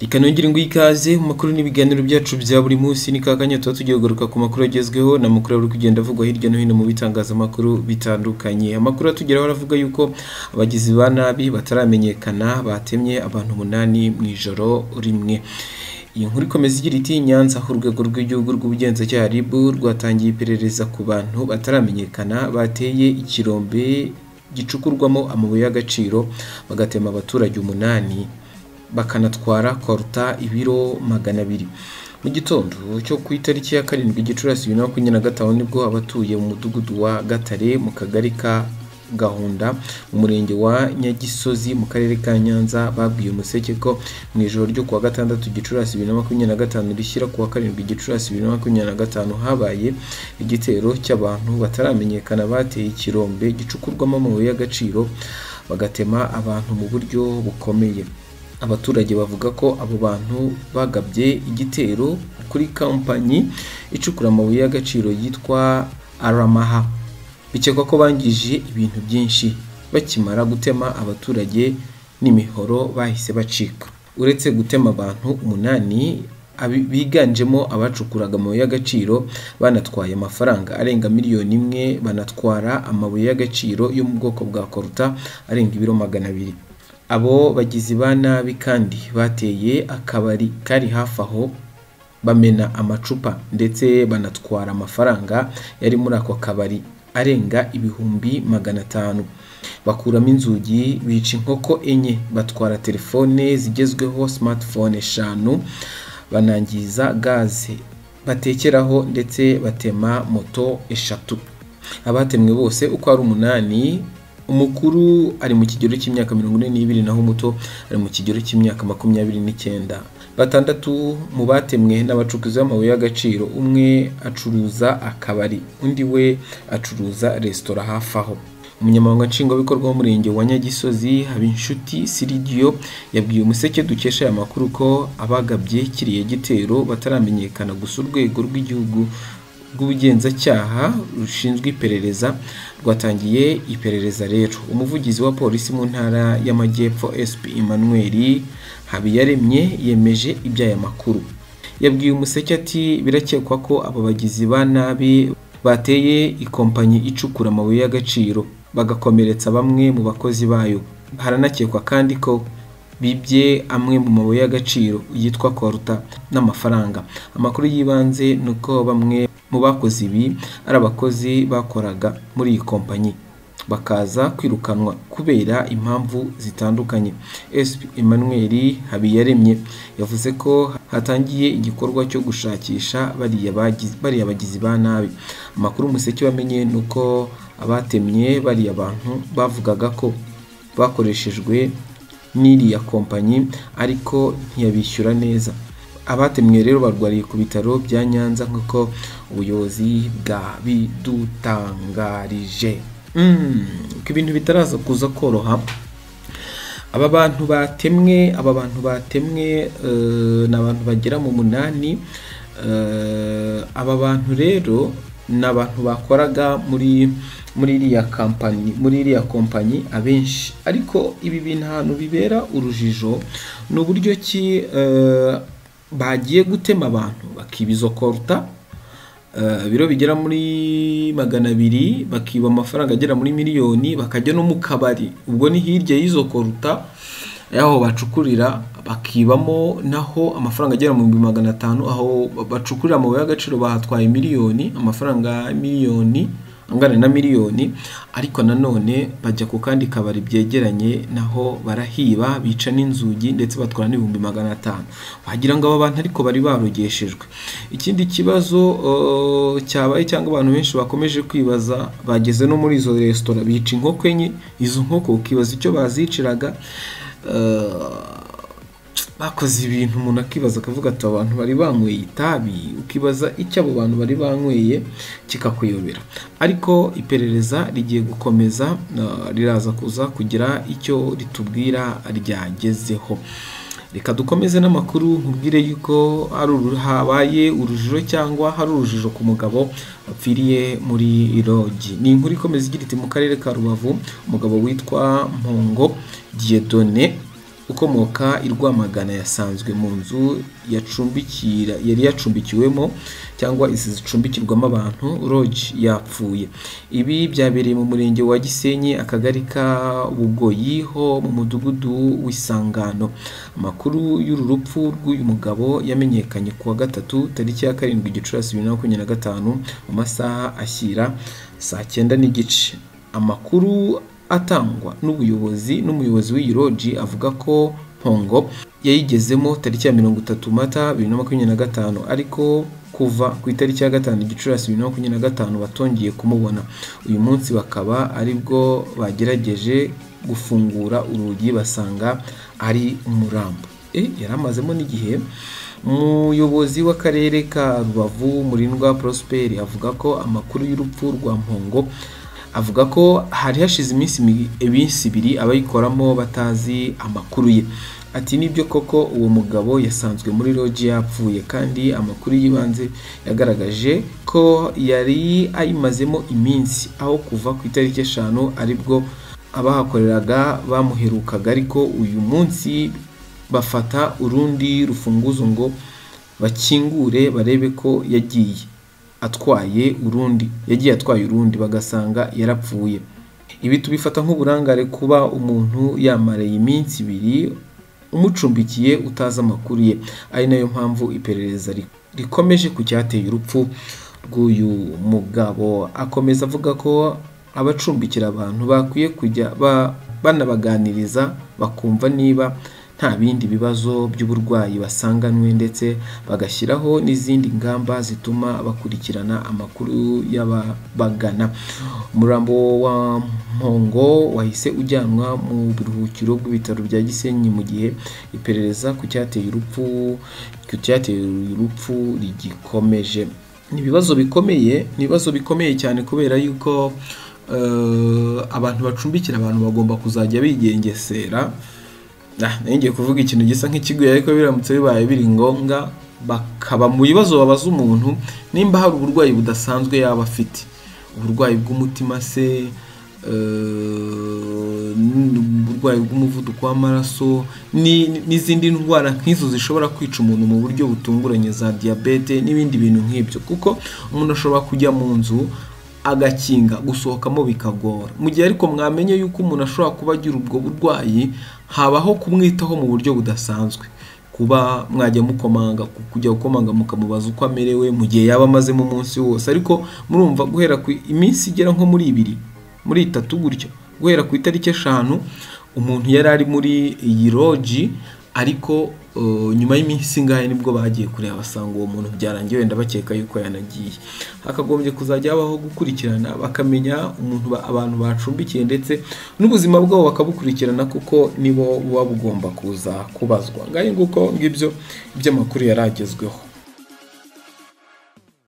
Ikanongera ngo ikaze mu makuru n'ibiganiro byacu bya buri munsi ni kakanya tugiye kugaruka ku makuru agezweho na makuru ari kugenda avugwa hirya no hino mu bitangazamakuru bitandukanye. Amakuru atugeraho aravuga yuko abagizi ba nabi bataramenyekana batemye abantu 8 mu ijoro rimwe. Iyi nkuru ikomeza igira iti Nyanza urwego rw'igihugu rw'ubugenzacyaha RIB rwatangiye iperereza ku bantu bataramenyekana bateye ikirombe gicukurwamo amabuye y'agaciro bagatema abaturage 8 bakanatwara koruta ibiro 200. Mu gitondo cyo ku itariki ya 7 Gicurasi 2025 nibwo abatuye mu mudugudu wa Gatare mu kagari ka Gahunda mu murenge wa Nyagisozi mu karere ka Nyanza babwiye umuseke ko mu ijoro ryo kuwa 6 Gicurasi 2025 rishyira kuwa 7 Gicurasi 2025 habaye igitero cy'abantu bataramenyekana bateye ikirombe gicukurwamo amabuye y'agaciro bagatema abantu mu buryo bukomeye. Abaturage bavuga ko abo bantu bagabye igitero kuri kampanyi icukura amabuye y'agaciro yitwa Aramaha. Bikekwa ko bangije ibintu byinshi bakimara gutema abaturage n'imihoro bahise bacika. Uretse gutema abantu 8 biganjemo abacukuraga amabuye y'agaciro banatwaye amafaranga arenga miliyoni 1 banatwara amabuye y'agaciro yo mu bwoko bwa koruta arenga ibiro 200. Abo bagizi ba nabi kandi bateye akabari kari hafi aho bamena amacupa ndetse banatwara amafaranga yari muri ako kabari arenga ibihumbi 500. Bakuramo inzugi, bica inkoko 4, batwara telefone zigezweho smartphone 5, banangiza gaze batekeraho ndetse batema moto 3. Abatemwe bose uko ari 8, umukuru ari mu kigero cy'imyaka 42 naho umuto ari mu kigero cy'imyaka 29. 6 mu batemwe n'abacukuzi b'amabuye y'agaciro, umwe acuruza akabari undi we acuruza restaurant hafi aho. Umunyamabanga nshingwabikorwa w'umurenge wa Nyagisozi Habinshuti Siridio yabwiye umuseke dukesha aya makuru ko abagabye kiriye gitero bataramenyekana gusa urwego rw'igihugu rw'ubugenzacyaha rushinzwe iperereza rwatangiye iperereza rero. Umuvugizi wa polisi mu ntara y'Amajyepfo SP Emmanuel Habiyaremye yemeje iby'aya makuru. Yabwiye umuseke ati birakekwa ko abo bagizi ba nabi bateye ikompanyi icukura amabuye y'agaciro bagakomeretsa bamwe mu bakozi bayo. Haranakekwa kandi ko bibye amwe mu mabuye y'agaciro yitwa koruta n'amafaranga. Amakuru yibanze nuko bamwe mu bakozi ibi ari abakozi bakoraga muri iyi kompanyi bakaza kwirukanwa kubera impamvu zitandukanye. SP Emmanuel Habiyaremye yavuze ko hatangiye igikorwa cyo gushakisha bariya bagizi ba nabi. Amakuru umuseke wamenye nuko abatemye bariya abantu bavugaga ko bakoreshejwe n'iriya kompanyi ariko ntiyabishyura neza. Abatemwe rero barwariye ku bitaro bya Nyanza nk'uko ubuyobozi bwa bidutangarije. Ibintu bitaraza kuza koroha. Aba bantu batemwe n'abantu bagera mu 8. Aba bantu rero n'abantu bakoraga muri iriya kompanyi abenshi, ariko ibi bintu ahantu bibera urujijo n'uburyo ki bagiye gutema abantu bakibizo koruta biro bigera muri 200 bakiba amafaranga agera muri miliyoni bakajya no mu kabari ubwo ni hirya y'izo koruta yaho bacukurira bakibamo naho amafaranga agera mu 500. Aho bacukurira amabuye y'agaciro bahatwaye miliyoni, amafaranga miliyoni angana na miliyoni, ariko nanone bajya ku kandi kabari byegeranye naho barahiba bica n'inzugi ndetse batwara n'ibihumbi 500. Wagira ngo aba bantu ariko bari barogeshejwe. Ikindi kibazo cyabaye cyangwa abantu benshi bakomeje kwibaza, bageze no muri izo restaurant bica inkoko 4. Izo nkoko ukibaza icyo baziciraga. Bakoze ibintu umuntu akibaza akavuga ati abantu bari banyweye itabi, ukibaza icyo abo bantu bari banyweye kikakuyobera. Ariko iperereza rigiye gukomeza, riraza kuza kugira icyo ritubwira ryagezeho. Reka dukomeze n'amakuru nkubwire yuko habaye urujijo cyangwa hari urujijo ku mugabo wapfiriye muri Irogi. Ni inkuru ikomeza igira iti mu karere ka Rubavu umugabo witwa Mpongo Dieudonné ukomoka i Rwamagana yasanzwe mu nzu yari yacumbikiwemo cyangwa izi zicumbikirwamo abantu lodge yapfuye. Ibi byabereye mu murenge wa Gisenyi, akagari ka Bugoyi ho mu mudugudu w'Isangano. Amakuru y'uru rupfu rw'uyu mugabo yamenyekanye kuwa gatatu tariki ya 7 Gicurasi 2025 mu masaha ashyira saa 9:30. Amakuru atangwa n'umuyobozi w'iyi lodge avuga ko Mpongo yayigezemo tariki ya 30 Mata 2025, ariko kuva ku itariki ya 5 Gicurasi 2025 batongeye kumubona. Uyu munsi bakaba aribwo bagerageje gufungura urugi basanga ari umurambo. Yaramazemo n'igihe. Umuyobozi w'akarere ka Rubavu Murindwa Prosper avuga ko amakuru y'urupfu rwa Mpongo avuga ko hari hashize iminsi 2 abayikoramo batazi amakuru ye. Ati nibyo koko uwo mugabo yasanzwe muri lodge yapfuye, kandi amakuru yibanze yagaragaje ko yari ayimazemo iminsi, aho kuva ku itariki 5 aribwo abahakoreraga bamuherukaga, ariko uyu munsi bafata urundi rufunguzo ngo bakingure barebe ko yagiye atwaye urundi bagasanga yarapfuye. Ibi tubifata nk'uburangare kuba umuntu yamareye iminsi 2 umucumbikiye utaza amakuru ye, ari nayo mpamvu iperereza rikomeje ku cyateye urupfu rw'uyu mugabo. Akomeza avuga ko abacumbikira abantu bakwiye kujya banabaganiriza bakumva niba nta bindi bibazo by'uburwayi basanganwe, ndetse bagashyiraho n'izindi ngamba zituma bakurikirana amakuru y'ababagana. Umurambo wa Mpongo wahise ujyanwa mu biruhukiro bw'ibitaro bya Gisenyi, mu gihe iperereza ku cyateye urupfu rigikomeje. Ni ibibazo bikomeye cyane, kubera yuko abantu bacumbikira abantu bagomba kuzajya bigengesera. Ngiye kuvuga ikintu gisa nk'ikiguye, ariko biramutse bibaye biri ngombwa bakaba mu bibazo babaza umuntu nimba hari uburwayi budasanzwe yaba afite, uburwayi bw'umutima se, uburwayi bw'umuvuduko w'amaraso n'izindi ndwara nk'izo zishobora kwica umuntu mu buryo butunguranye, za diabete n'ibindi bintu nk'ibyo, kuko umuntu ashobora kujya mu nzu agakinga gusohokamo bikagora. Mu gihe ariko mwamenye yuko umuntu ashobora kuba agira ubwo burwayi, habaho kumwitaho mu buryo budasanzwe, kuba mwajya kujya gukomanga mukamubaza uko amerewe mu gihe yaba amazemo umunsi wose. Ariko murumva guhera ku iminsi igera nko muri 2 muri 3 gutyo, guhera ku itariki 5 umuntu yari ari muri iyi lodge, ariko nyuma y'iminsi ngahe nibwo bagiye kureba basanga uwo muntu byarangiye, wenda bakeka yuko yanagiye. Hakagombye kuzajya habaho gukurikirana bakamenya abantu bacumbikiye, ndetse n'ubuzima bwabo bakabukurikirana, kuko nibo buba bugomba kuza kubazwa. Ngaho nguko ngibyo iby'amakuru yaragezweho.